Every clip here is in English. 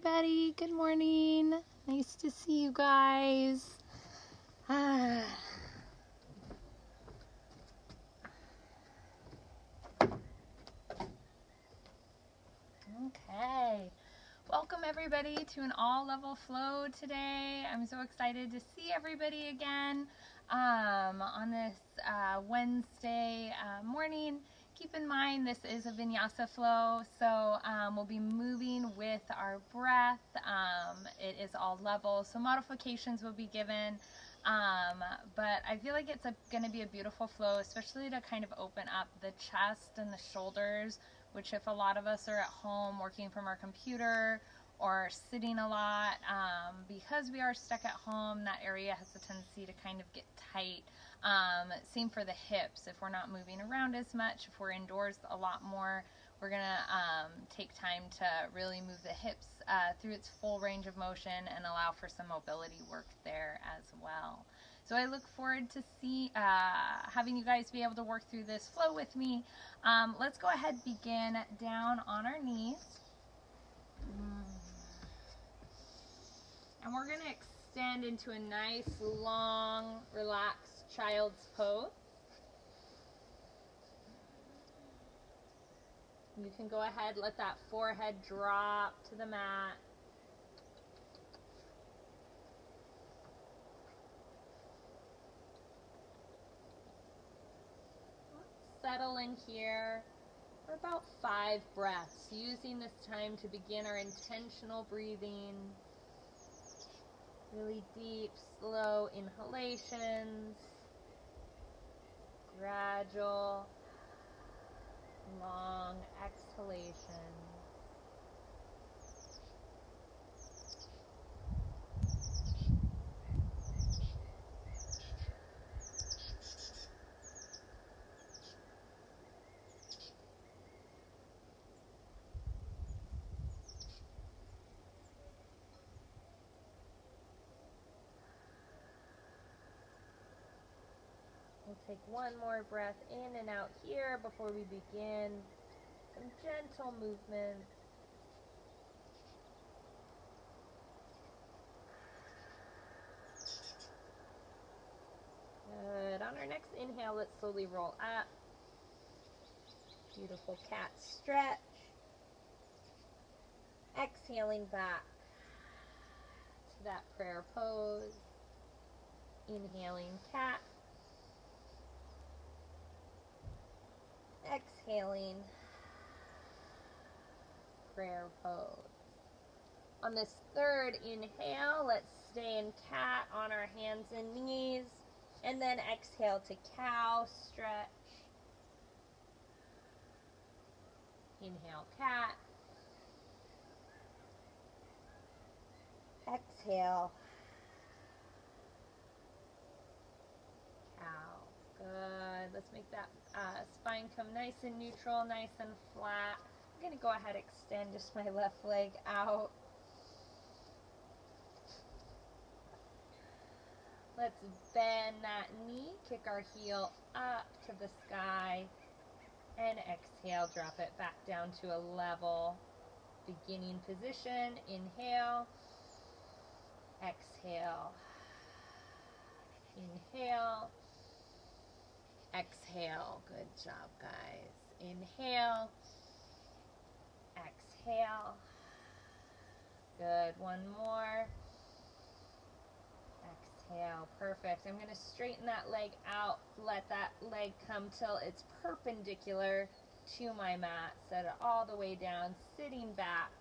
everybody. Good morning. Nice to see you guys. Okay. Welcome everybody to an all-level flow today. I'm so excited to see everybody again on this Wednesday morning. Keep in mind this is a vinyasa flow, so we'll be moving with our breath. It is all level, so modifications will be given, but I feel like it's going to be a beautiful flow, especially to kind of open up the chest and the shoulders, which if a lot of us are at home working from our computer or sitting a lot, because we are stuck at home, that area has a tendency to kind of get tight. Same for the hips. If we're not moving around as much, if we're indoors a lot more, we're gonna take time to really move the hips through its full range of motion and allow for some mobility work there as well. So I look forward to having you guys be able to work through this flow with me. Let's go ahead and begin down on our knees. And we're going to extend into a nice, long, relaxed child's pose. You can go ahead, let that forehead drop to the mat. Settle in here for about 5 breaths, using this time to begin our intentional breathing. Really deep, slow inhalations, gradual, long exhalations. We'll take one more breath in and out here before we begin some gentle movement. Good. On our next inhale, let's slowly roll up. Beautiful cat stretch. Exhaling back to that prayer pose. Inhaling cat. Exhaling prayer pose. On this third inhale, let's stay in cat on our hands and knees, and then exhale to cow stretch. Inhale cat. Exhale cow. Good. Let's make that spine come nice and neutral, nice and flat. I'm going to go ahead and extend just my left leg out. Let's bend that knee, kick our heel up to the sky, and exhale, drop it back down to a level beginning position. Inhale, exhale, inhale, exhale. Good job, guys. Inhale, exhale. Good. One more. Exhale. Perfect. I'm going to straighten that leg out. Let that leg come till it's perpendicular to my mat. Set it all the way down, sitting back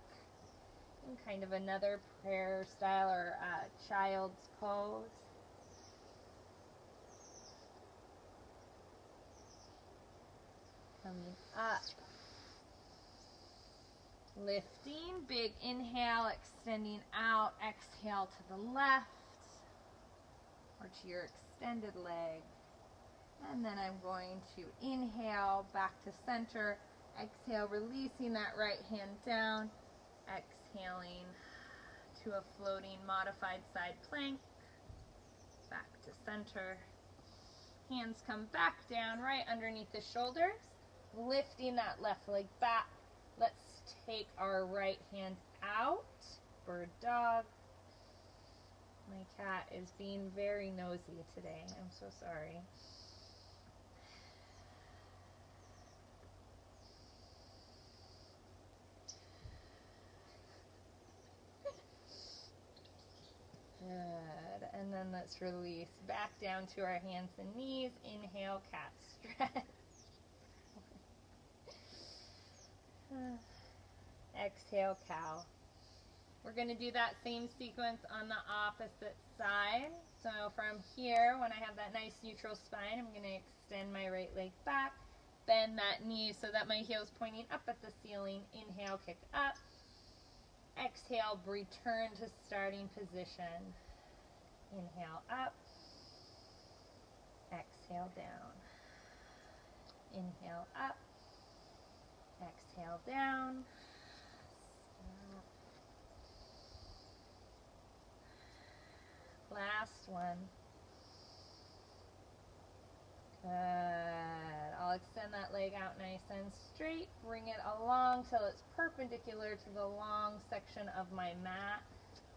in kind of another prayer style or child's pose. Coming up. Lifting, big inhale, extending out, exhale to the left or to your extended leg. And then I'm going to inhale back to center, exhale, releasing that right hand down, exhaling to a floating modified side plank, back to center. Hands come back down right underneath the shoulders, lifting that left leg back. Let's take our right hand out bird dog. My cat is being very nosy today. I'm so sorry. Good. And then let's release back down to our hands and knees. Inhale, cat stretch. Exhale, cow. We're going to do that same sequence on the opposite side. So from here, when I have that nice neutral spine, I'm going to extend my right leg back, bend that knee so that my heel's pointing up at the ceiling. Inhale, kick up. Exhale, return to starting position. Inhale up. Exhale down. Inhale up. Exhale down. Stop. Last one. Good. I'll extend that leg out nice and straight. Bring it along till it's perpendicular to the long section of my mat.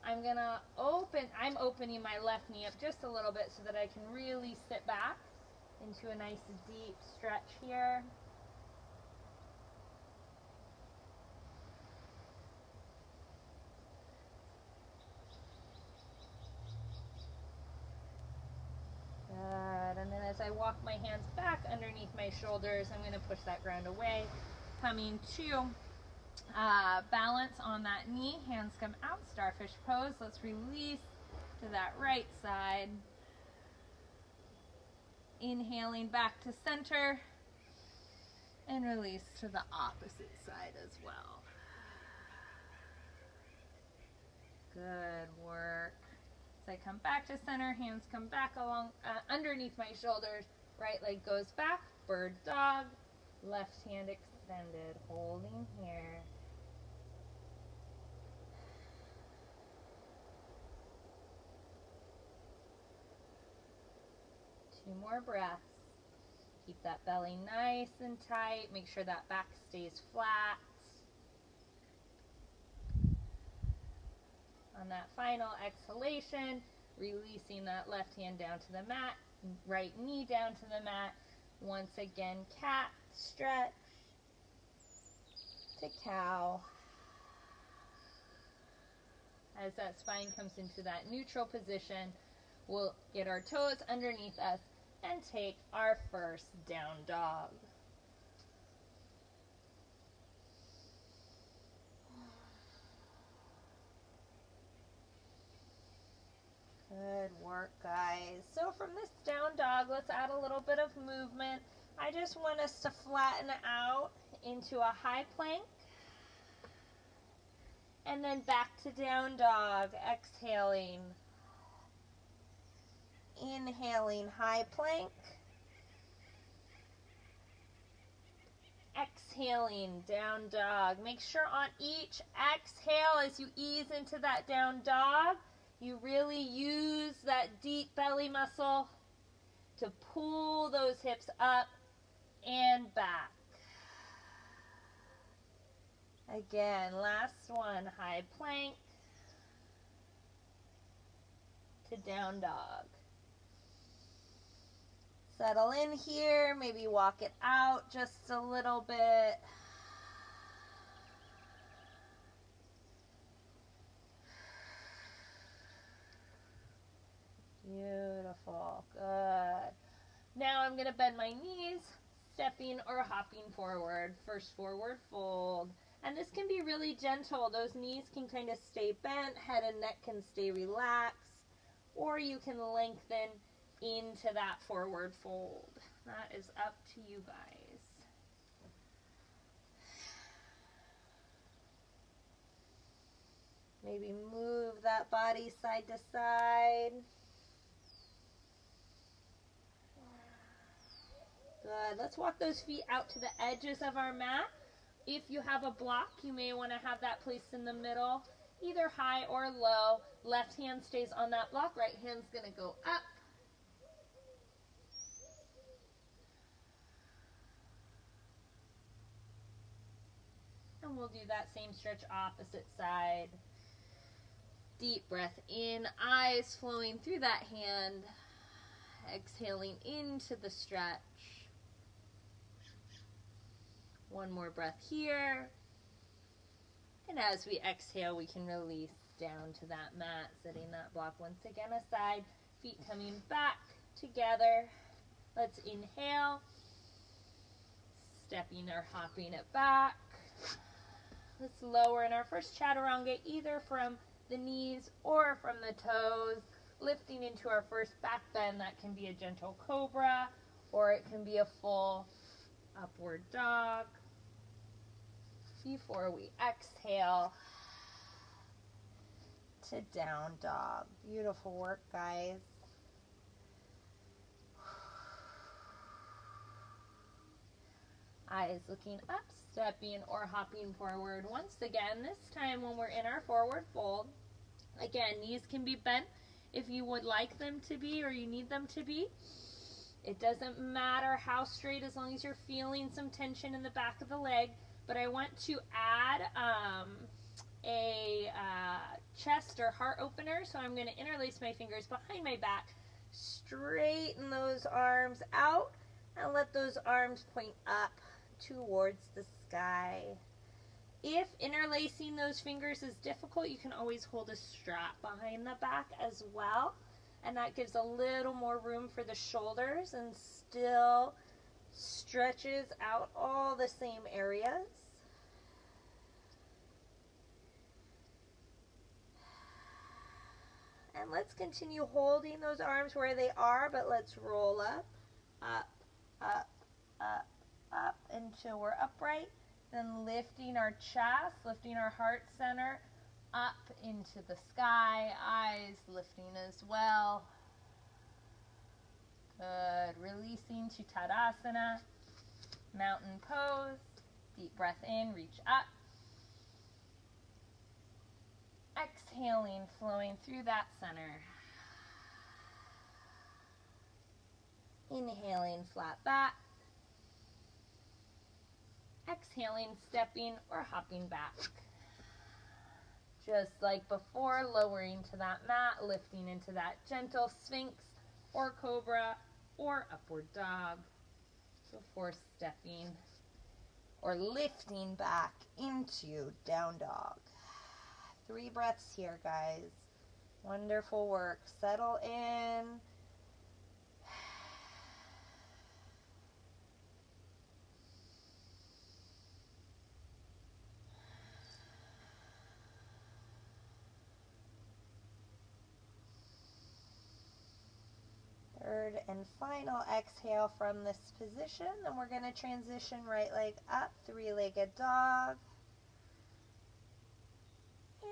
I'm opening my left knee up just a little bit so that I can really sit back into a nice deep stretch here. Good. And then as I walk my hands back underneath my shoulders, I'm going to push that ground away. Coming to balance on that knee. Hands come out, starfish pose. Let's release to that right side. Inhaling back to center. And release to the opposite side as well. Good work. As I come back to center, hands come back along underneath my shoulders. Right leg goes back, bird dog. Left hand extended, holding here. Two more breaths. Keep that belly nice and tight. Make sure that back stays flat. On that final exhalation, releasing that left hand down to the mat, right knee down to the mat. Once again, cat stretch to cow. As that spine comes into that neutral position, we'll get our toes underneath us and take our first down dog. Good work, guys. So from this down dog, let's add a little bit of movement. I just want us to flatten out into a high plank. And then back to down dog, exhaling. Inhaling, high plank. Exhaling, down dog. Make sure on each exhale as you ease into that down dog, you really use that deep belly muscle to pull those hips up and back. Again, last one, high plank to down dog. Settle in here, maybe walk it out just a little bit. Beautiful, good. Now I'm going to bend my knees, stepping or hopping forward. First forward fold. And this can be really gentle. Those knees can kind of stay bent, head and neck can stay relaxed, or you can lengthen into that forward fold. That is up to you guys. Maybe move that body side to side. Good. Let's walk those feet out to the edges of our mat. If you have a block, you may want to have that placed in the middle, either high or low. Left hand stays on that block, right hand's going to go up. And we'll do that same stretch opposite side. Deep breath in, eyes flowing through that hand. Exhaling into the stretch. One more breath here. And as we exhale, we can release down to that mat, setting that block once again aside. Feet coming back together. Let's inhale. Stepping or hopping it back. Let's lower in our first chaturanga, either from the knees or from the toes. Lifting into our first back bend. That can be a gentle cobra, or it can be a full upward dog. Before we exhale to down dog. Beautiful work, guys. Eyes looking up, stepping or hopping forward. Once again, this time when we're in our forward fold, again, knees can be bent if you would like them to be or you need them to be. It doesn't matter how straight as long as you're feeling some tension in the back of the leg. But I want to add a chest or heart opener. So I'm going to interlace my fingers behind my back, straighten those arms out, and let those arms point up towards the sky. If interlacing those fingers is difficult, you can always hold a strap behind the back as well. And that gives a little more room for the shoulders and still stretches out all the same areas. And let's continue holding those arms where they are, but let's roll up, up, up, up, up until we're upright. Then lifting our chest, lifting our heart center up into the sky, eyes lifting as well. Good. Releasing to Tadasana, mountain pose. Deep breath in, reach up. Exhaling, flowing through that center. Inhaling, flat back. Exhaling, stepping or hopping back. Just like before, lowering to that mat, lifting into that gentle sphinx or cobra or upward dog before stepping or lifting back into down dog. 3 breaths here, guys. Wonderful work. Settle in. Third and final exhale from this position. Then we're going to transition right leg up, 3-legged dog.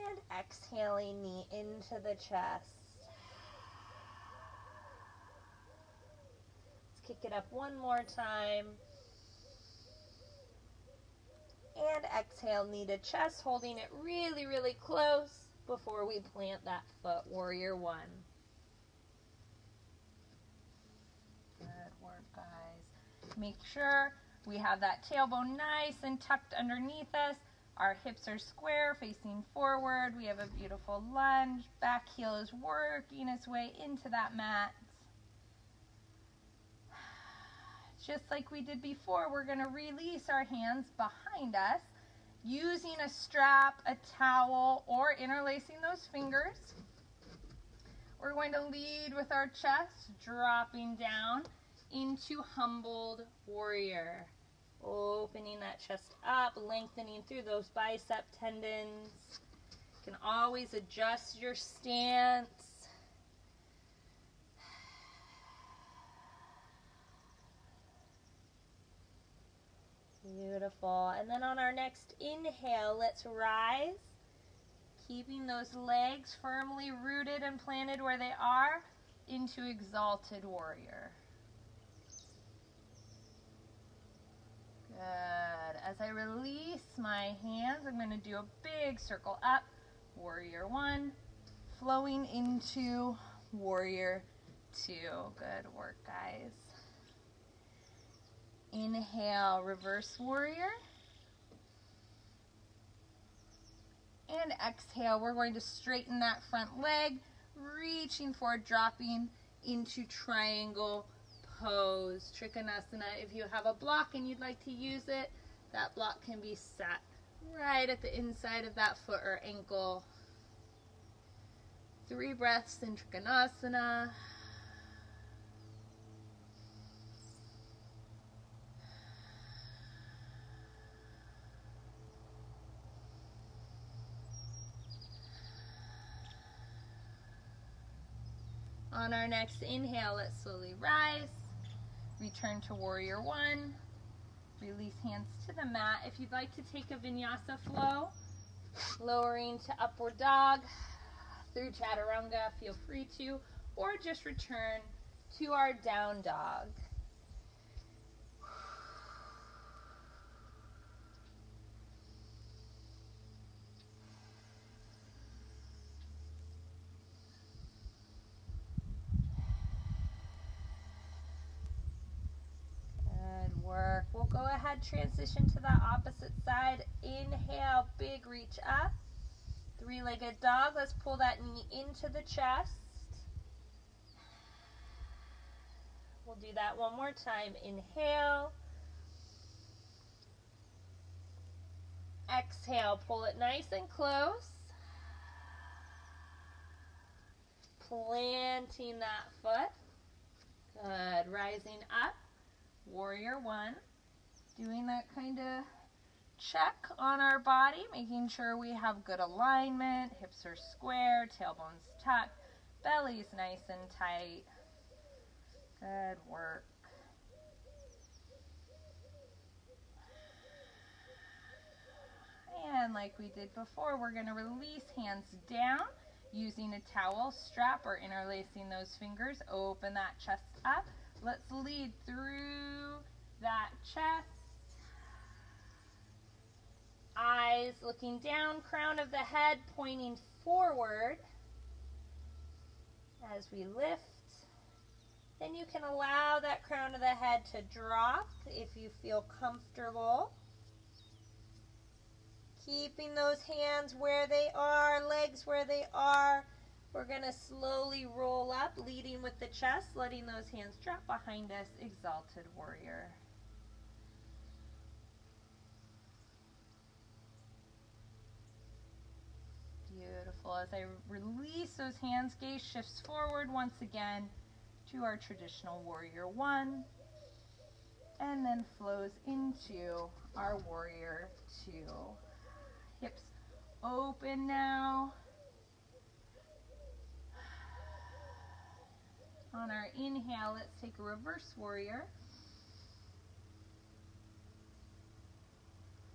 And exhaling, knee into the chest. Let's kick it up one more time. And exhale, knee to chest, holding it really, really close before we plant that foot, warrior one. Good work, guys. Make sure we have that tailbone nice and tucked underneath us. Our hips are square, facing forward. We have a beautiful lunge. Back heel is working its way into that mat. Just like we did before, we're going to release our hands behind us using a strap, a towel, or interlacing those fingers. We're going to lead with our chest, dropping down into humbled warrior. Opening that chest up, lengthening through those bicep tendons. You can always adjust your stance. Beautiful. And then on our next inhale, let's rise. Keeping those legs firmly rooted and planted where they are into exalted warrior. Good. As I release my hands, I'm going to do a big circle up. Warrior one. Flowing into warrior two. Good work, guys. Inhale, reverse warrior. And exhale, we're going to straighten that front leg, reaching forward, dropping into triangle pose. Trikonasana, if you have a block and you'd like to use it, that block can be set right at the inside of that foot or ankle. 3 breaths in Trikonasana. On our next inhale, let's slowly rise. Return to Warrior One. Release hands to the mat. If you'd like to take a Vinyasa flow, lowering to Upward Dog through Chaturanga, feel free to, or just return to our Down Dog. Good work. We'll go ahead, transition to the opposite side. Inhale, big reach up. 3-legged dog. Let's pull that knee into the chest. We'll do that one more time. Inhale. Exhale, pull it nice and close. Planting that foot. Good. Rising up. Warrior One. Doing that kind of check on our body, making sure we have good alignment. Hips are square, tailbones tucked, belly's nice and tight. Good work. And like we did before, we're going to release hands down using a towel strap or interlacing those fingers. Open that chest up. Let's lead through that chest. Eyes looking down, crown of the head pointing forward as we lift. Then you can allow that crown of the head to drop if you feel comfortable. Keeping those hands where they are, legs where they are. We're going to slowly roll up, leading with the chest, letting those hands drop behind us. Exalted Warrior. Beautiful. As I release those hands, gaze shifts forward once again to our traditional Warrior One, and then flows into our Warrior Two. Hips open now. On our inhale, let's take a reverse warrior.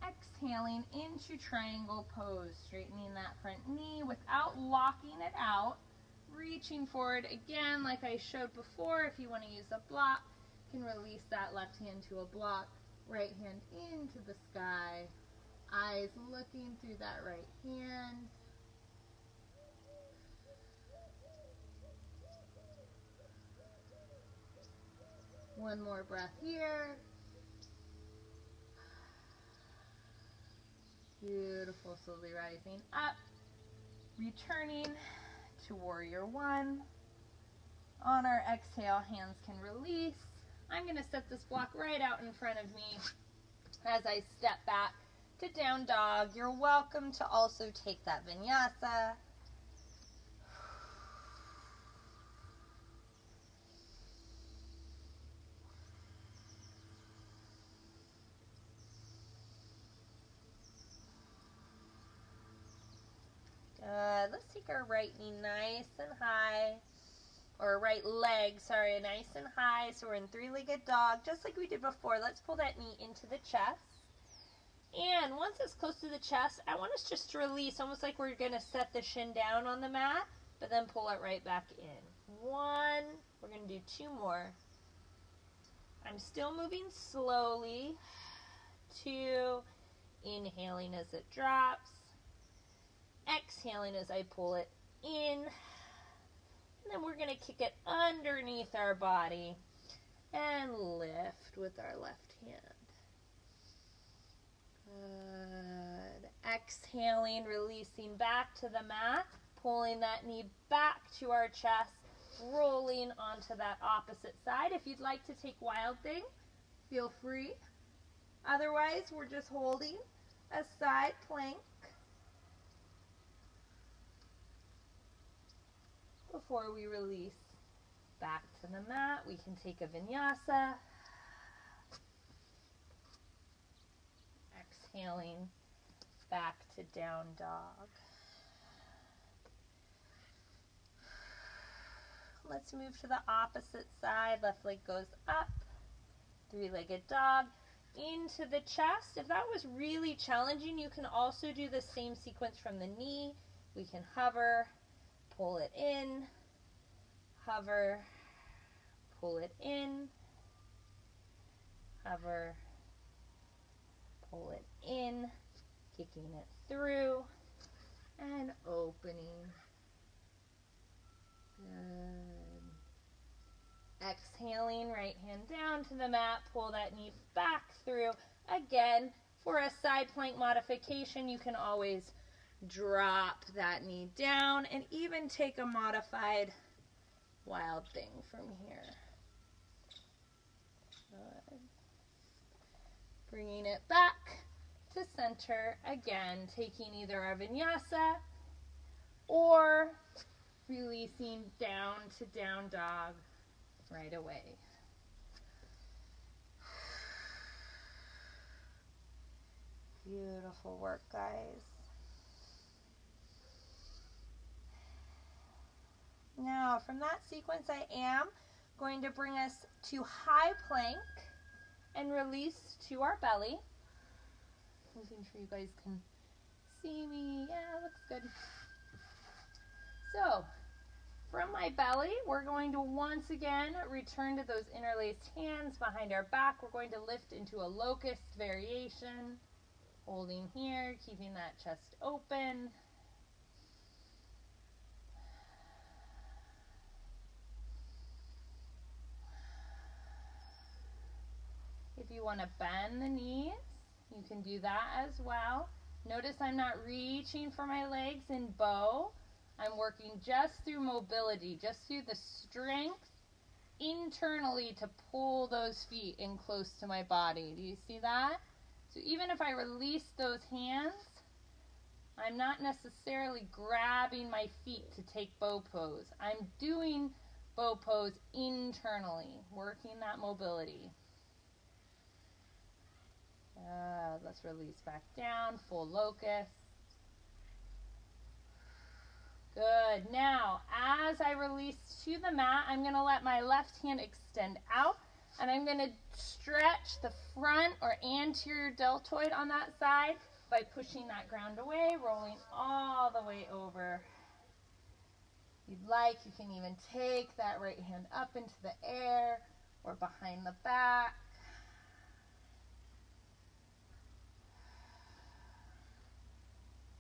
Exhaling into triangle pose, straightening that front knee without locking it out. Reaching forward again, like I showed before. If you want to use a block, you can release that left hand to a block, right hand into the sky. Eyes looking through that right hand. One more breath here. Beautiful, slowly rising up. Returning to Warrior One. On our exhale, hands can release. I'm going to set this block right out in front of me as I step back to Down Dog. You're welcome to also take that Vinyasa. Good. Let's take our right knee nice and high, or right leg, sorry, nice and high. So we're in 3-legged dog, just like we did before. Let's pull that knee into the chest. And once it's close to the chest, I want us just to release, almost like we're going to set the shin down on the mat, but then pull it right back in. 1, we're going to do 2 more. I'm still moving slowly. 2, inhaling as it drops. Exhaling as I pull it in. And then we're going to kick it underneath our body and lift with our left hand. Good. Exhaling, releasing back to the mat, pulling that knee back to our chest, rolling onto that opposite side. If you'd like to take Wild Thing, feel free. Otherwise, we're just holding a side plank before we release back to the mat. We can take a vinyasa. Exhaling back to down dog. Let's move to the opposite side. Left leg goes up. Three-legged dog into the chest. If that was really challenging, you can also do the same sequence from the knee. We can hover, pull it in, hover, pull it in, hover, pull it in, kicking it through, and opening. Good. Exhaling, right hand down to the mat, pull that knee back through. Again, for a side plank modification, you can always drop that knee down and even take a modified Wild Thing from here. Good. Bringing it back to center, again, taking either our vinyasa or releasing down to down dog right away. Beautiful work, guys. Now, from that sequence, I am going to bring us to high plank and release to our belly. Making sure you guys can see me. Yeah, looks good. So, from my belly, we're going to once again return to those interlaced hands behind our back. We're going to lift into a locust variation, holding here, keeping that chest open. If you want to bend the knees, you can do that as well. Notice I'm not reaching for my legs in bow. I'm working just through mobility, just through the strength internally to pull those feet in close to my body. Do you see that? So even if I release those hands, I'm not necessarily grabbing my feet to take bow pose. I'm doing bow pose internally, working that mobility. Let's release back down, full locust. Good. Now, as I release to the mat, I'm going to let my left hand extend out, and I'm going to stretch the front or anterior deltoid on that side by pushing that ground away, rolling all the way over. If you'd like, you can even take that right hand up into the air or behind the back.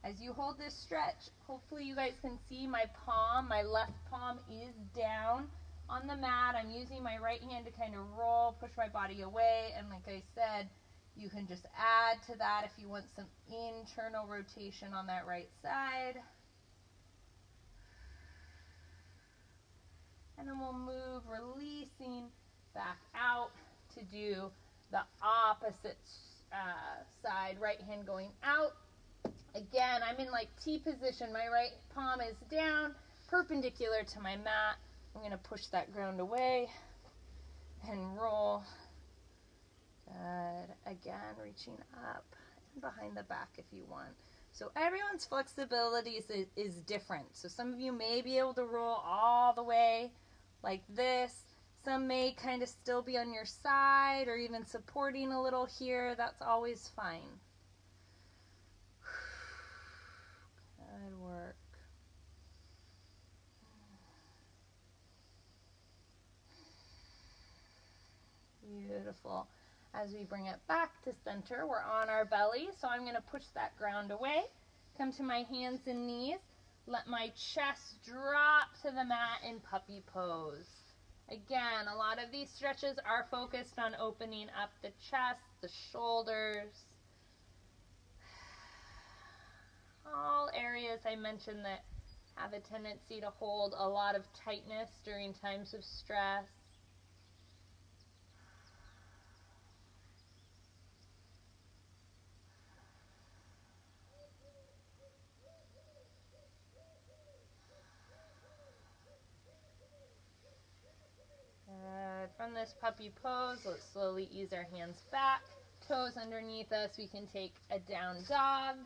As you hold this stretch, hopefully you guys can see my palm, my left palm is down on the mat. I'm using my right hand to kind of roll, push my body away, and like I said, you can just add to that if you want some internal rotation on that right side. And then we'll move, releasing back out to do the opposite side, right hand going out. Again, I'm in like T position. My right palm is down, perpendicular to my mat. I'm going to push that ground away and roll. Good. Again, reaching up and behind the back if you want. So everyone's flexibility is different. So some of you may be able to roll all the way like this. Some may kind of still be on your side or even supporting a little here. That's always fine. Good work. Beautiful. As we bring it back to center, we're on our belly, so I'm going to push that ground away. Come to my hands and knees. Let my chest drop to the mat in puppy pose. Again, a lot of these stretches are focused on opening up the chest, the shoulders. all areas I mentioned that have a tendency to hold a lot of tightness during times of stress. From this puppy pose, let's slowly ease our hands back. Toes underneath us, we can take a down dog.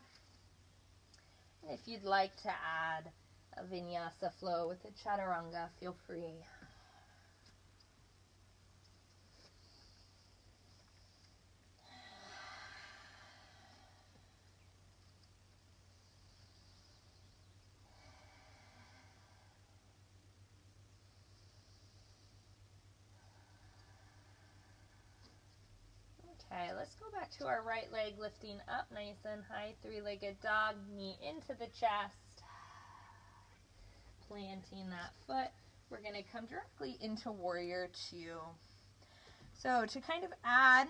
And if you'd like to add a vinyasa flow with the chaturanga, feel free. Okay, let's go back to our right leg, lifting up nice and high, three-legged dog, knee into the chest, planting that foot. We're going to come directly into warrior two. So to kind of add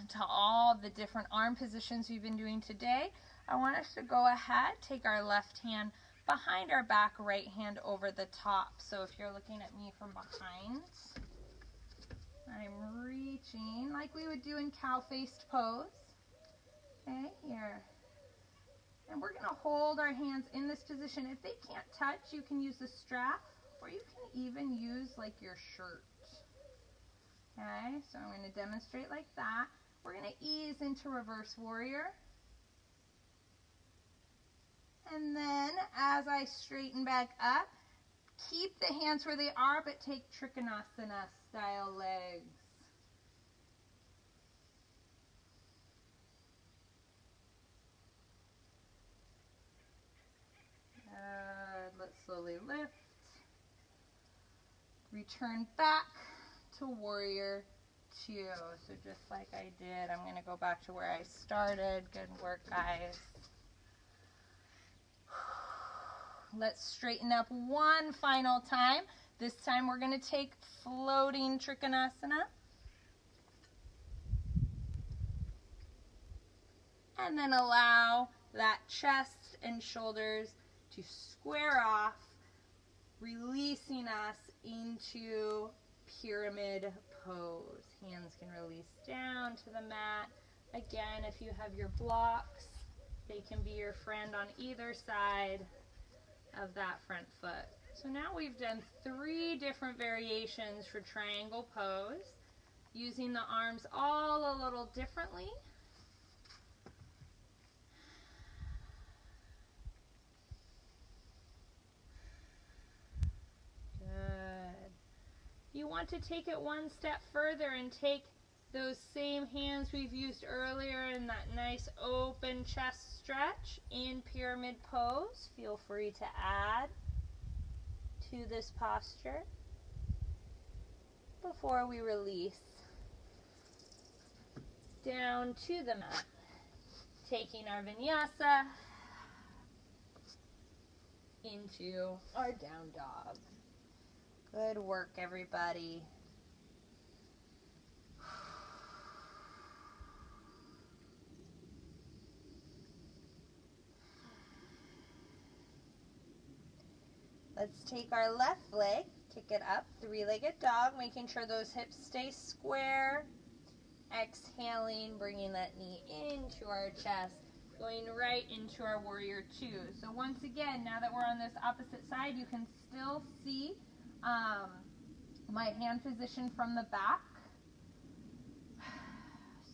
to all the different arm positions we've been doing today, I want us to go ahead, take our left hand behind our back, right hand over the top. So if you're looking at me from behind, I'm reaching like we would do in cow-faced pose. Okay, here. And we're going to hold our hands in this position. If they can't touch, you can use the strap, or you can even use like your shirt. Okay, so I'm going to demonstrate like that. We're going to ease into reverse warrior. And then as I straighten back up, keep the hands where they are, but take Trikonasana style legs. Good. Let's slowly lift. Return back to warrior two. So just like I did, I'm going to go back to where I started. Good work, guys. Let's straighten up one final time. This time we're going to take floating Trikonasana. And then allow that chest and shoulders to square off, releasing us into pyramid pose. Hands can release down to the mat. Again, if you have your blocks, they can be your friend on either side of that front foot. So now we've done 3 different variations for triangle pose, using the arms all a little differently. Good. You want to take it one step further and take those same hands we've used earlier in that nice open chest stretch in pyramid pose. Feel free to add to this posture before we release down to the mat. Taking our vinyasa into our down dog. Good work, everybody. Let's take our left leg, kick it up, three-legged dog, making sure those hips stay square. Exhaling, bringing that knee into our chest, going right into our warrior two. So once again, now that we're on this opposite side, you can still see my hand position from the back.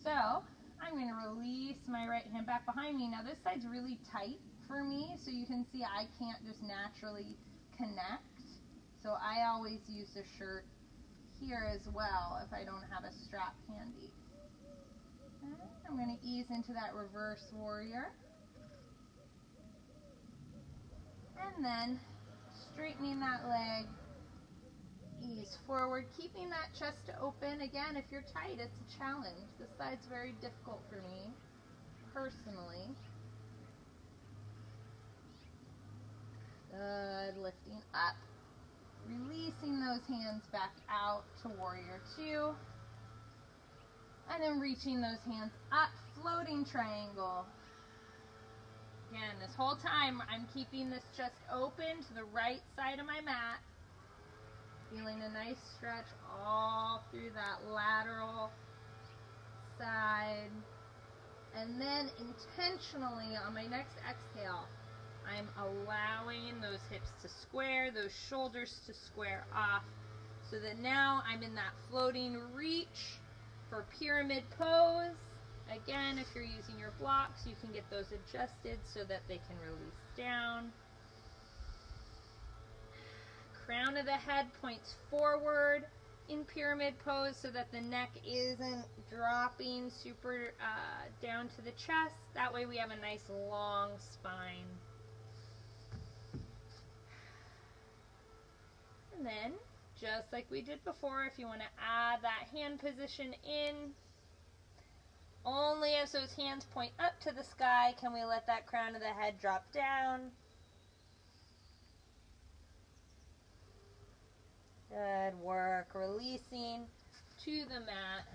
So I'm going to release my right hand back behind me. Now this side's really tight for me, so you can see I can't just naturally connect. So I always use the shirt here as well if I don't have a strap handy. Okay, I'm going to ease into that reverse warrior. And then straightening that leg, ease forward, keeping that chest open. Again, if you're tight, it's a challenge. This side's very difficult for me, personally. Good, lifting up, releasing those hands back out to warrior two. And then reaching those hands up, floating triangle. Again, this whole time I'm keeping this chest open to the right side of my mat. Feeling a nice stretch all through that lateral side. And then intentionally on my next exhale, I'm allowing those hips to square, those shoulders to square off, so that now I'm in that floating reach for pyramid pose. Again, if you're using your blocks, you can get those adjusted so that they can release down. Crown of the head points forward in pyramid pose so that the neck isn't dropping super down to the chest. That way we have a nice long spine. And then, just like we did before, if you want to add that hand position in, only as those hands point up to the sky can we let that crown of the head drop down. Good work. Releasing to the mat,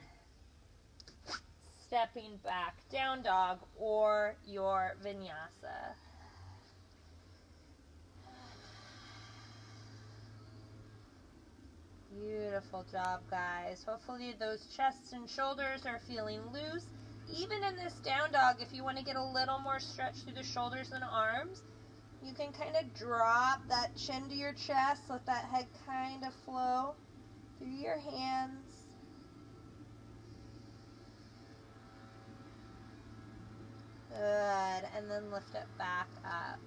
stepping back, down dog or your vinyasa. Beautiful job, guys. Hopefully those chests and shoulders are feeling loose. Even in this down dog, if you want to get a little more stretch through the shoulders and arms, you can kind of drop that chin to your chest, let that head kind of flow through your hands. Good, and then lift it back up.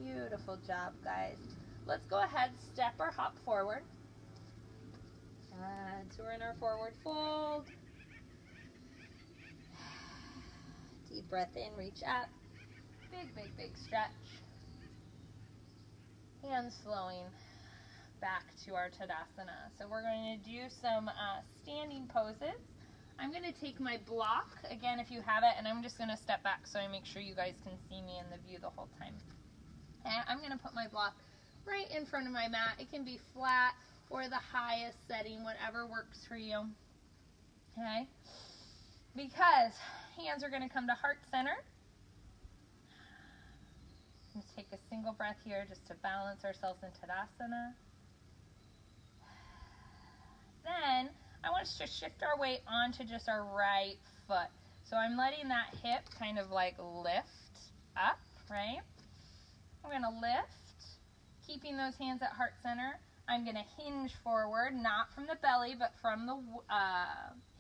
Beautiful job, guys. Let's go ahead, step or hop forward. And so we're in our forward fold. Deep breath in, reach up. Big, big, big stretch. Hands flowing back to our Tadasana. So we're going to do some standing poses. I'm going to take my block, again if you have it, and I'm just going to step back so I make sure you guys can see me in the view the whole time. And I'm going to put my block right in front of my mat. It can be flat or the highest setting, whatever works for you. Okay? Because hands are going to come to heart center. Let's take a single breath here just to balance ourselves in Tadasana. Then I want us to shift our weight onto just our right foot. So I'm letting that hip kind of like lift up, right? I'm going to lift, keeping those hands at heart center. I'm going to hinge forward, not from the belly, but from the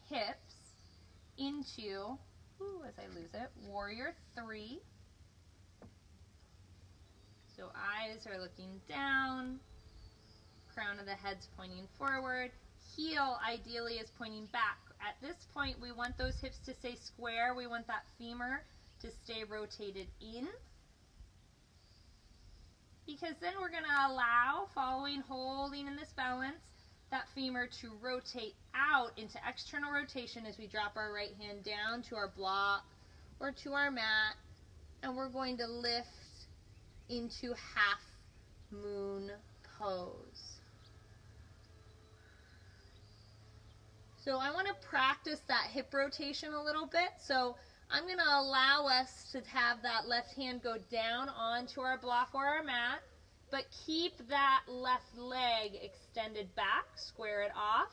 hips into, as I lose it, warrior three. So eyes are looking down, crown of the head's pointing forward, heel ideally is pointing back. At this point, we want those hips to stay square. We want that femur to stay rotated in. Because then we're going to allow, holding in this balance, that femur to rotate out into external rotation as we drop our right hand down to our block or to our mat. And we're going to lift into half moon pose. So I want to practice that hip rotation a little bit. So I'm going to allow us to have that left hand go down onto our block or our mat, but keep that left leg extended back, square it off,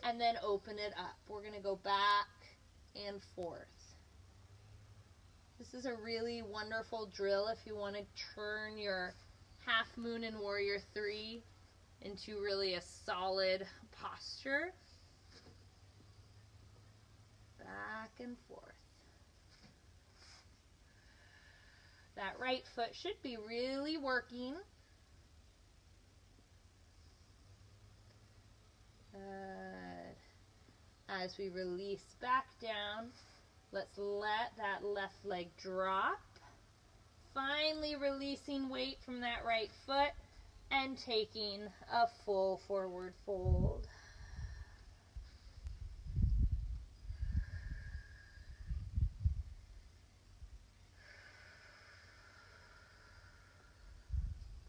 and then open it up. We're going to go back and forth. This is a really wonderful drill if you want to turn your half moon and warrior three into really a solid posture. Back and forth. That right foot should be really working. Good. As we release back down, let's let that left leg drop. Finally releasing weight from that right foot and taking a full forward fold.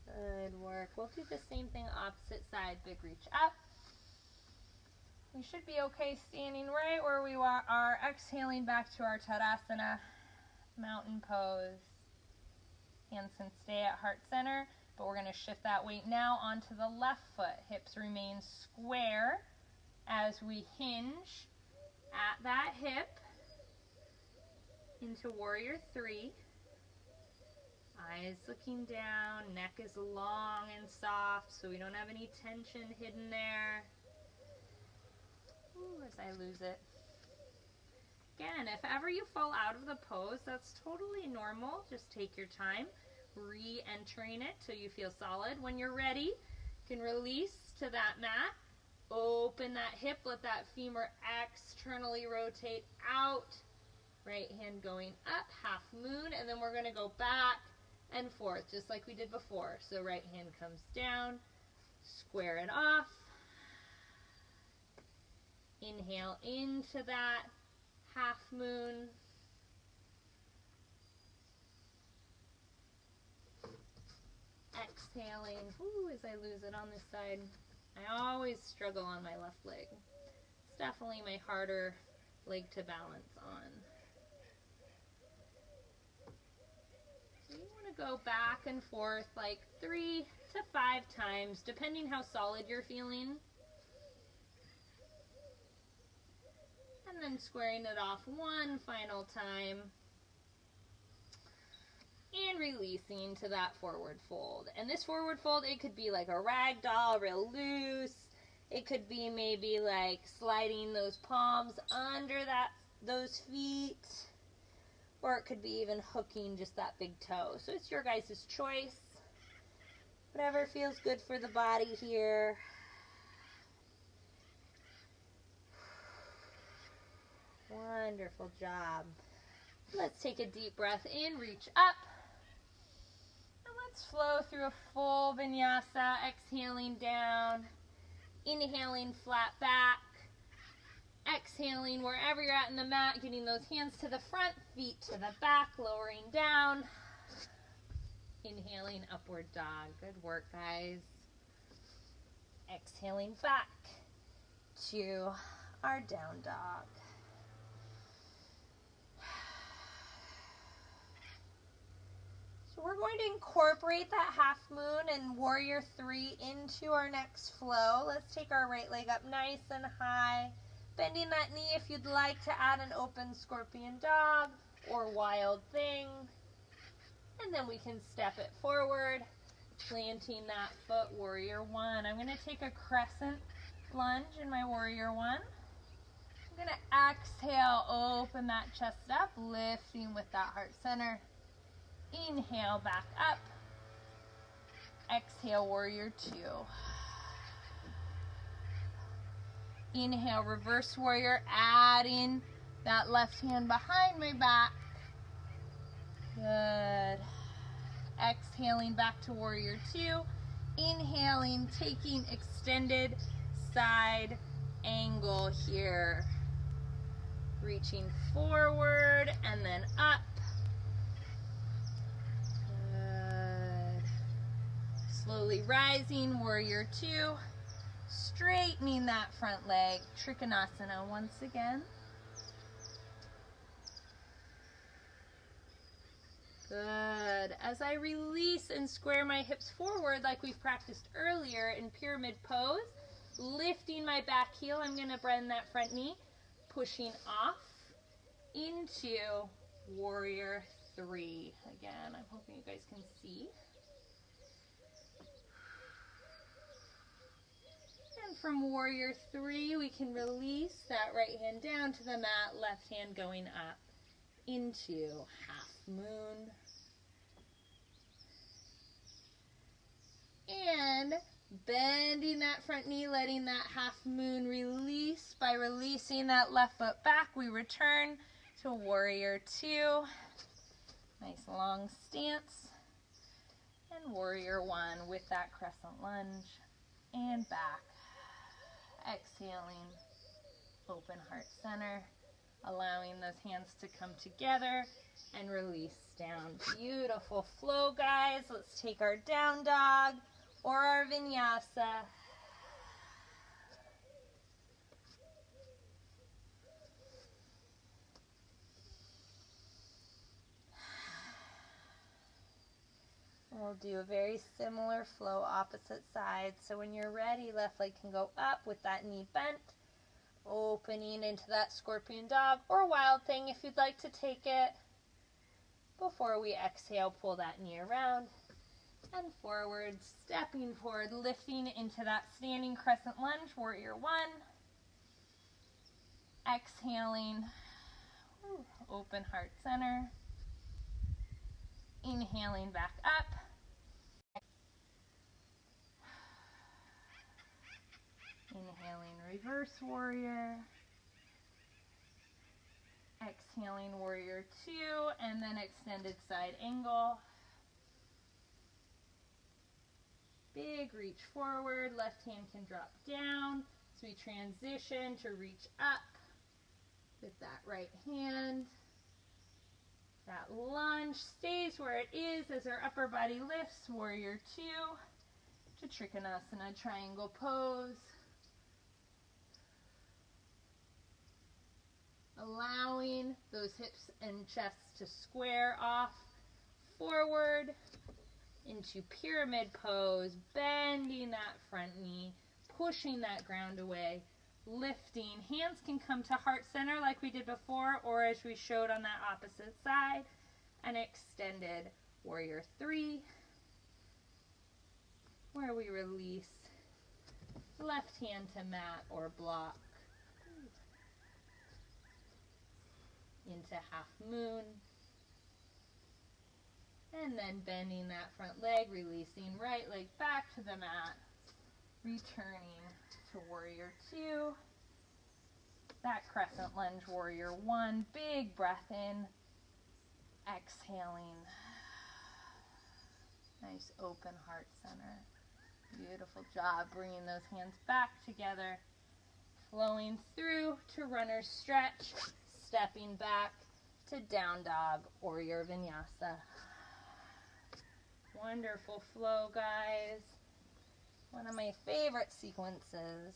Good work. We'll do the same thing opposite side. Big reach up. We should be okay standing right where we are, exhaling back to our Tadasana mountain pose. Hands can stay at heart center, but we're going to shift that weight now onto the left foot. Hips remain square as we hinge at that hip into warrior three. Eyes looking down, neck is long and soft, so we don't have any tension hidden there. Ooh, as I lose it. Again, if ever you fall out of the pose, that's totally normal. Just take your time re-entering it till you feel solid. When you're ready, you can release to that mat. Open that hip, let that femur externally rotate out. Right hand going up, half moon, and then we're going to go back and forth, just like we did before. So right hand comes down, square it off. Inhale into that half moon. Exhaling, ooh, as I lose it on this side. I always struggle on my left leg. It's definitely my harder leg to balance on. So you want to go back and forth like 3 to 5 times, depending how solid you're feeling. And then squaring it off one final time. And releasing to that forward fold. And this forward fold, it could be like a rag doll, real loose. It could be maybe like sliding those palms under those feet. Or it could be even hooking just that big toe. So it's your guys' choice. Whatever feels good for the body here. Wonderful job. Let's take a deep breath in, reach up. And let's flow through a full vinyasa, exhaling down, inhaling flat back, exhaling wherever you're at in the mat, getting those hands to the front, feet to the back, lowering down, inhaling upward dog. Good work, guys. Exhaling back to our down dog. So we're going to incorporate that half moon and warrior three into our next flow. Let's take our right leg up nice and high, bending that knee if you'd like to add an open scorpion dog or wild thing. And then we can step it forward, planting that foot, warrior one. I'm going to take a crescent lunge in my warrior one. I'm going to exhale, open that chest up, lifting with that heart center. Inhale, back up. Exhale, warrior two. Inhale, reverse warrior, adding that left hand behind my back. Good. Exhaling back to warrior two. Inhaling, taking extended side angle here. Reaching forward and then up. Slowly rising, warrior two, straightening that front leg, Trikonasana once again. Good. As I release and square my hips forward like we've practiced earlier in pyramid pose, lifting my back heel, I'm going to bend that front knee, pushing off into warrior three. Again, I'm hoping you guys can see. And from warrior three, we can release that right hand down to the mat, left hand going up into half moon. And bending that front knee, letting that half moon release. By releasing that left foot back, we return to warrior two. Nice long stance. And warrior one with that crescent lunge. And back. Exhaling, open heart center, allowing those hands to come together and release down. Beautiful flow, guys. Let's take our down dog or our vinyasa. we'll do a very similar flow opposite side. So when you're ready, left leg can go up with that knee bent, opening into that scorpion dog or wild thing if you'd like to take it. Before we exhale, pull that knee around and forward, stepping forward, lifting into that standing crescent lunge, warrior one. Exhaling, open heart center. Inhaling back up. Inhaling reverse warrior. Exhaling warrior two, and then extended side angle. Big reach forward, left hand can drop down. So we transition to reach up with that right hand. That lunge stays where it is as our upper body lifts, warrior two, to Trikonasana triangle pose. Allowing those hips and chests to square off, forward into pyramid pose, bending that front knee, pushing that ground away, lifting. Hands can come to heart center like we did before, or as we showed on that opposite side, an extended warrior three, where we release left hand to mat or block into half moon, and then bending that front leg, releasing right leg back to the mat, returning to warrior two, that crescent lunge, warrior one, big breath in, exhaling, nice open heart center, beautiful job, bringing those hands back together, flowing through to runner's stretch, stepping back to down dog or your vinyasa. Wonderful flow, guys. One of my favorite sequences.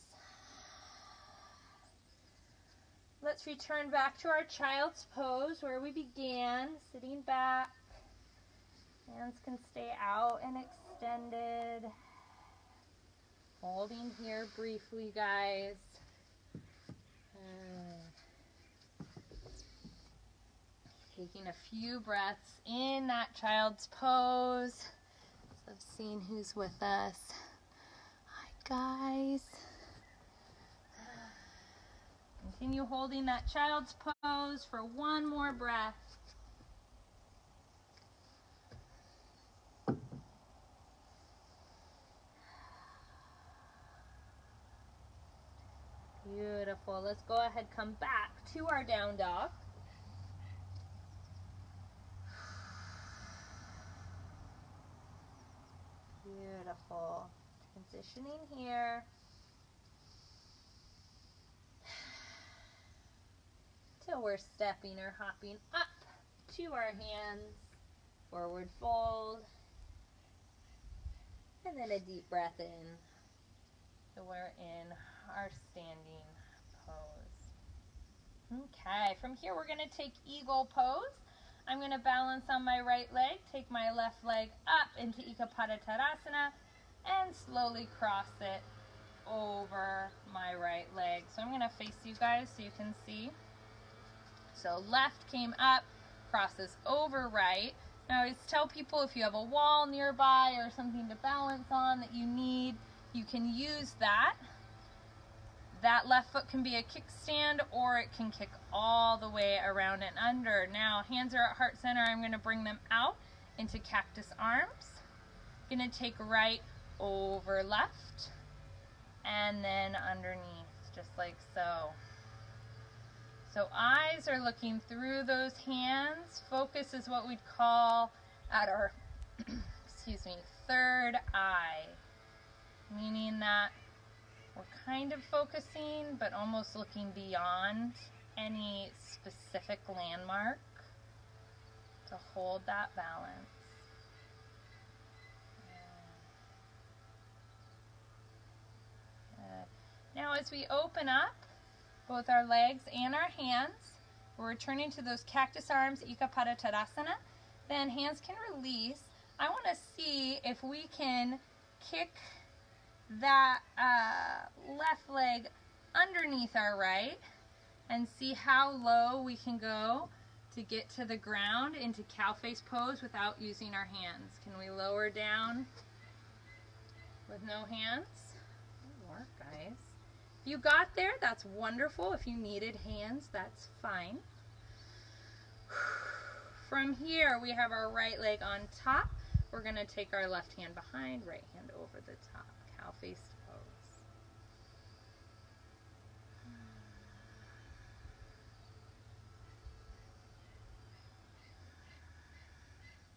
Let's return back to our child's pose where we began, sitting back. Hands can stay out and extended. Holding here briefly, guys. Taking a few breaths in that child's pose. So I've seen who's with us. Hi, guys. Continue holding that child's pose for one more breath. Beautiful. Let's go ahead, come back to our down dog. Beautiful. Transitioning here. Till we're stepping or hopping up to our hands. Forward fold. And then a deep breath in. So we're in our standing pose. Okay, from here we're going to take eagle pose. I'm going to balance on my right leg, take my left leg up into Ekapada Tadasana, and slowly cross it over my right leg. So I'm going to face you guys so you can see. So left came up, crosses over right. I always tell people if you have a wall nearby or something to balance on that you need, you can use that. That left foot can be a kickstand or it can kick all the way around and under. Now, hands are at heart center. I'm going to bring them out into cactus arms. Going to take right over left and then underneath, just like so. So eyes are looking through those hands. Focus is what we'd call at our, excuse me, third eye, meaning that we're kind of focusing, but almost looking beyond any specific landmark to hold that balance. Now as we open up both our legs and our hands, we're returning to those cactus arms, Ekapada Tadasana. Then hands can release, I want to see if we can kick that left leg underneath our right and see how low we can go to get to the ground into cow face pose without using our hands. Can we lower down with no hands? Good work, guys. If you got there, that's wonderful. If you needed hands, that's fine. From here, we have our right leg on top. We're going to take our left hand behind, right hand over the top. Cow face pose.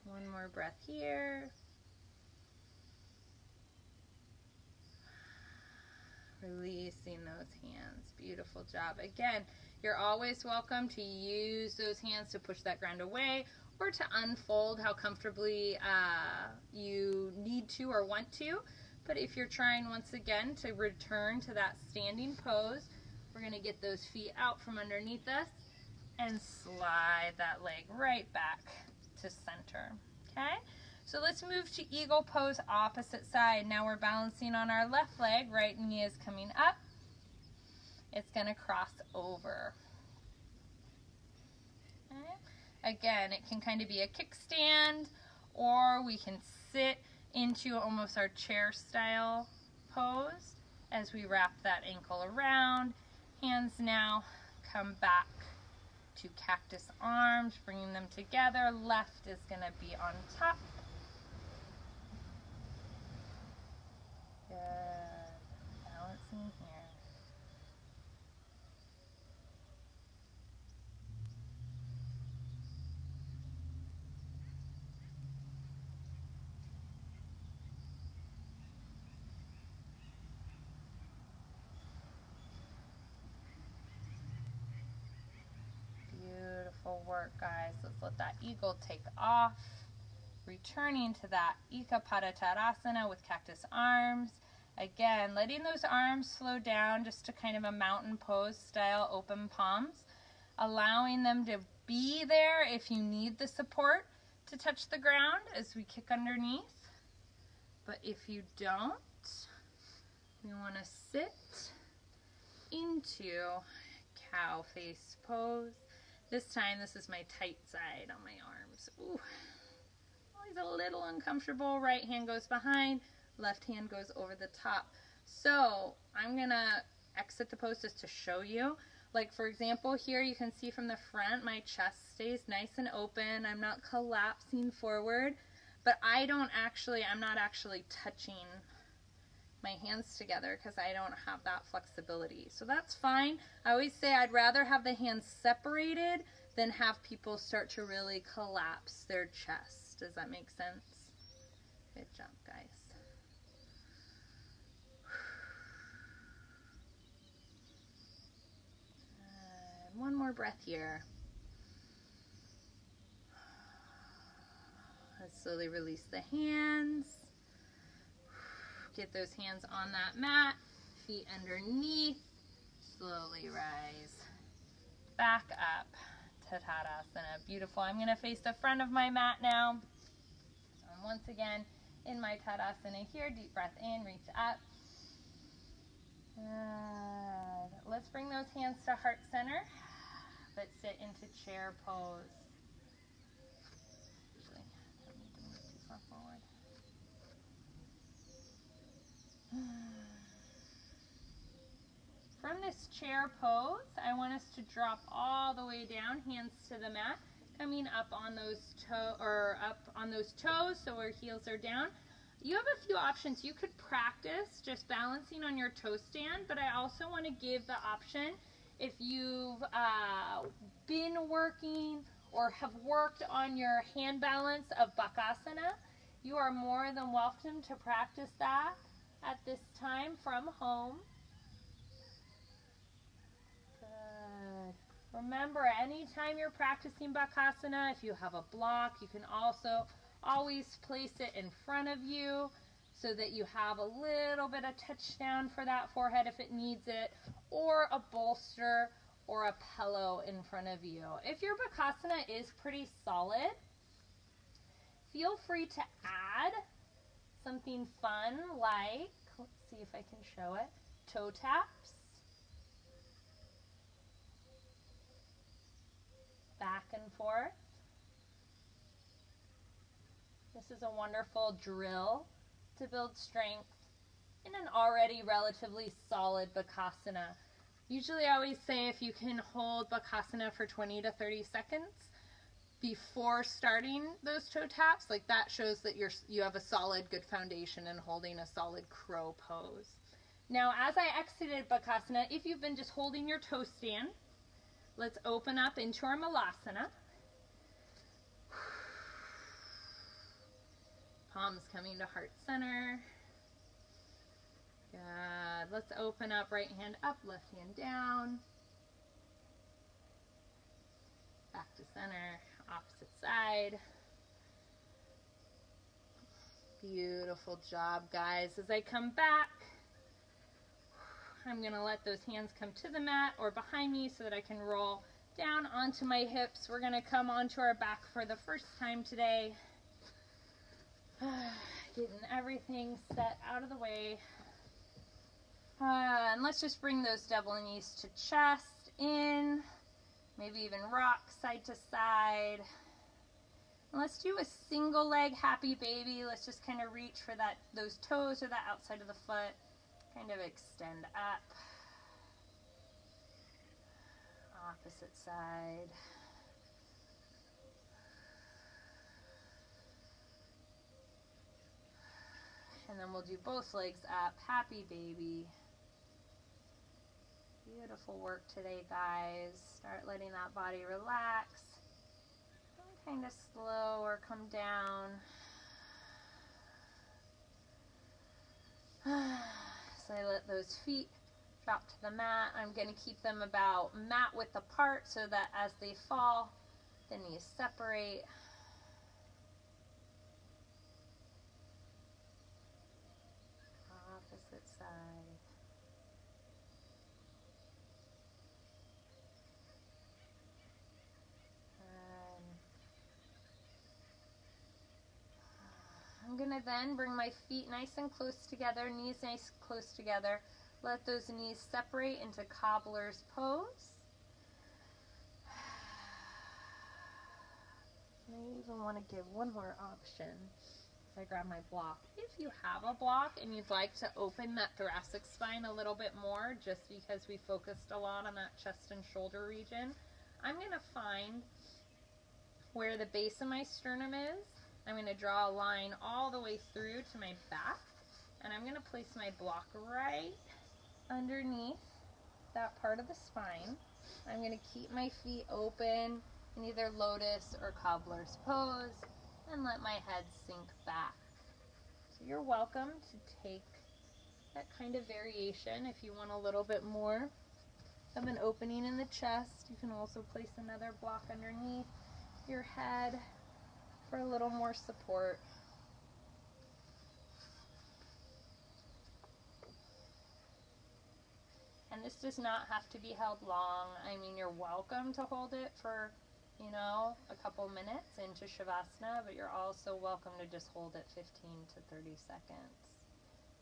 One more breath here. Releasing those hands. Beautiful job. Again, you're always welcome to use those hands to push that ground away or to unfold how comfortably you need to or want to. But if you're trying once again to return to that standing pose, we're going to get those feet out from underneath us and slide that leg right back to center. Okay? So let's move to eagle pose, opposite side. Now we're balancing on our left leg. Right knee is coming up. It's going to cross over. Okay? Again, it can kind of be a kickstand, or we can sit into almost our chair style pose as we wrap that ankle around. Hands now come back to cactus arms, bringing them together. Left is going to be on top. Good. Balancing here. Beautiful work, guys. Let's let that eagle take off. Returning to that Ekapada Tadasana with cactus arms. Again, letting those arms slow down just to kind of a mountain pose style, open palms. Allowing them to be there if you need the support to touch the ground as we kick underneath. But if you don't, we want to sit into cow face pose. This time, this is my tight side on my arms. Ooh. A little uncomfortable. Right hand goes behind, left hand goes over the top. So I'm gonna exit the pose just to show you. Like for example, here you can see from the front my chest stays nice and open. I'm not collapsing forward, but I'm not actually touching my hands together because I don't have that flexibility. So that's fine. I always say I'd rather have the hands separated than have people start to really collapse their chest. Does that make sense? Good job, guys. One more breath here. Let's slowly release the hands. Get those hands on that mat. Feet underneath. Slowly rise. Back up to Tadasana. Beautiful. I'm going to face the front of my mat now. And once again, in my Tadasana here, deep breath in, reach up. And let's bring those hands to heart center, but sit into chair pose. Usually, don't need to move too far forward. From this chair pose, I want us to drop all the way down, hands to the mat, coming up on those toes, so our heels are down. You have a few options. You could practice just balancing on your toe stand, but I also want to give the option if you've been working or have worked on your hand balance of Bakasana, you are more than welcome to practice that at this time from home. Good. Remember, anytime you're practicing Bakasana, if you have a block, you can also always place it in front of you so that you have a little bit of touchdown for that forehead if it needs it, or a bolster or a pillow in front of you. If your Bakasana is pretty solid, feel free to add something fun like, let's see if I can show it, toe taps, back and forth. This is a wonderful drill to build strength in an already relatively solid Bakasana. Usually I always say if you can hold Bakasana for 20 to 30 seconds before starting those toe taps, like that shows that you have a solid, good foundation and holding a solid crow pose. Now, as I exited Bakasana, if you've been just holding your toe stand, let's open up into our Malasana. Palms coming to heart center. Good. Let's open up, right hand up, left hand down. Back to center, opposite side. Beautiful job, guys. As I come back, I'm going to let those hands come to the mat or behind me so that I can roll down onto my hips. We're going to come onto our back for the first time today. Getting everything set out of the way. And let's just bring those double knees to chest, in, maybe even rock side to side. And let's do a single leg happy baby. Let's just kind of reach for those toes or that outside of the foot. Kind of extend up. Opposite side. And then we'll do both legs up, happy baby. Beautiful work today, guys. Start letting that body relax. Kind of slow or come down. So I let those feet drop to the mat. I'm going to keep them about mat width apart so that as they fall, the knees separate. Opposite side. I'm going to then bring my feet nice and close together, knees nice close together. Let those knees separate into cobbler's pose. I even want to give one more option. I grab my block. If you have a block and you'd like to open that thoracic spine a little bit more, just because we focused a lot on that chest and shoulder region, I'm going to find where the base of my sternum is. I'm going to draw a line all the way through to my back, and I'm going to place my block right underneath that part of the spine. I'm going to keep my feet open in either lotus or cobbler's pose and let my head sink back. So you're welcome to take that kind of variation if you want a little bit more of an opening in the chest. You can also place another block underneath your head for a little more support. And this does not have to be held long. I mean, you're welcome to hold it for, a couple minutes into Shavasana, but you're also welcome to just hold it 15 to 30 seconds.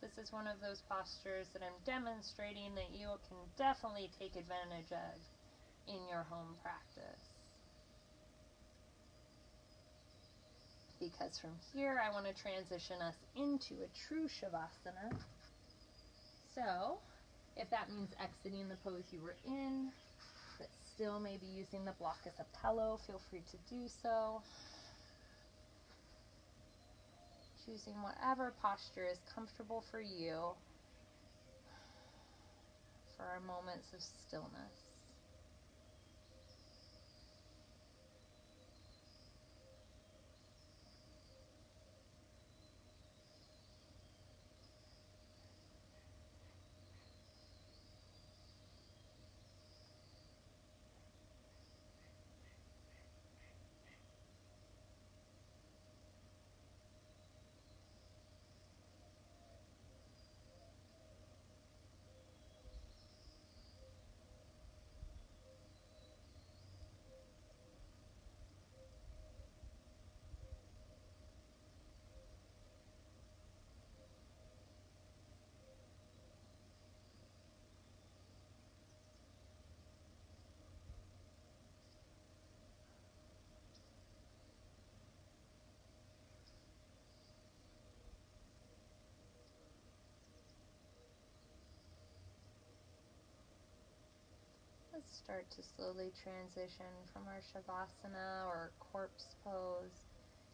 This is one of those postures that I'm demonstrating that you can definitely take advantage of in your home practice. Because from here, I want to transition us into a true Shavasana. So, if that means exiting the pose you were in, but still maybe using the block as a pillow, feel free to do so. Choosing whatever posture is comfortable for you for our moments of stillness. let's start to slowly transition from our Shavasana or corpse pose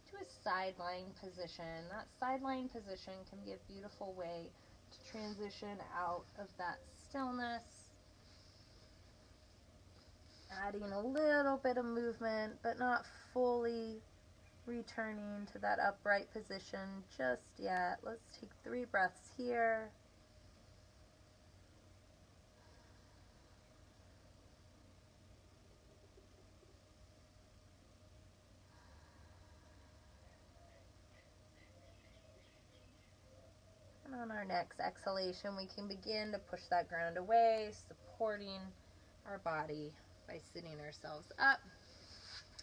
to a side lying position. That side lying position can be a beautiful way to transition out of that stillness, adding a little bit of movement, but not fully returning to that upright position just yet. Let's take 3 breaths here. And on our next exhalation, we can begin to push that ground away, supporting our body by sitting ourselves up.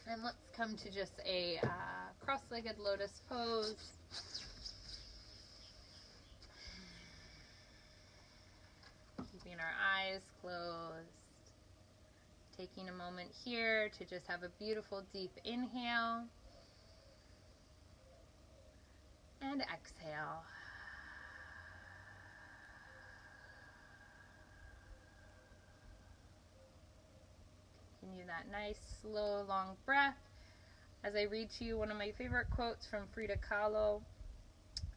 And let's come to just a cross-legged lotus pose. Keeping our eyes closed. Taking a moment here to just have a beautiful deep inhale. And exhale. Continue that nice, slow, long breath. As I read to you one of my favorite quotes from Frida Kahlo,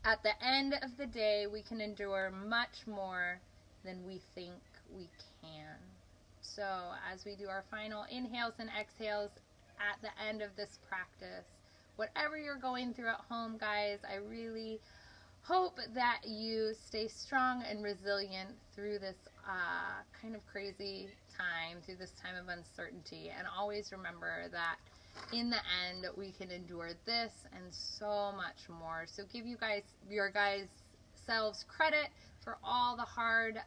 at the end of the day, we can endure much more than we think we can. So as we do our final inhales and exhales at the end of this practice, whatever you're going through at home, guys, I really hope that you stay strong and resilient through this kind of crazy time, through this time of uncertainty. And always remember that in the end, we can endure this and so much more. So give your guys selves credit for all the hard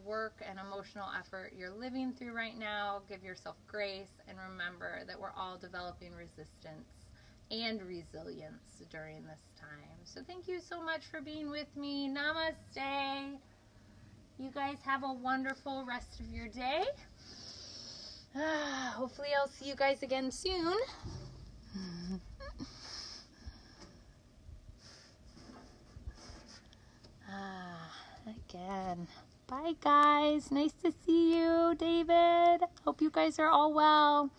work and emotional effort you're living through right now. Give yourself grace and remember that we're all developing resistance and resilience during this time. So thank you so much for being with me. Namaste. You guys have a wonderful rest of your day. Hopefully I'll see you guys again soon. Again. Bye guys. Nice to see you, David. Hope you guys are all well.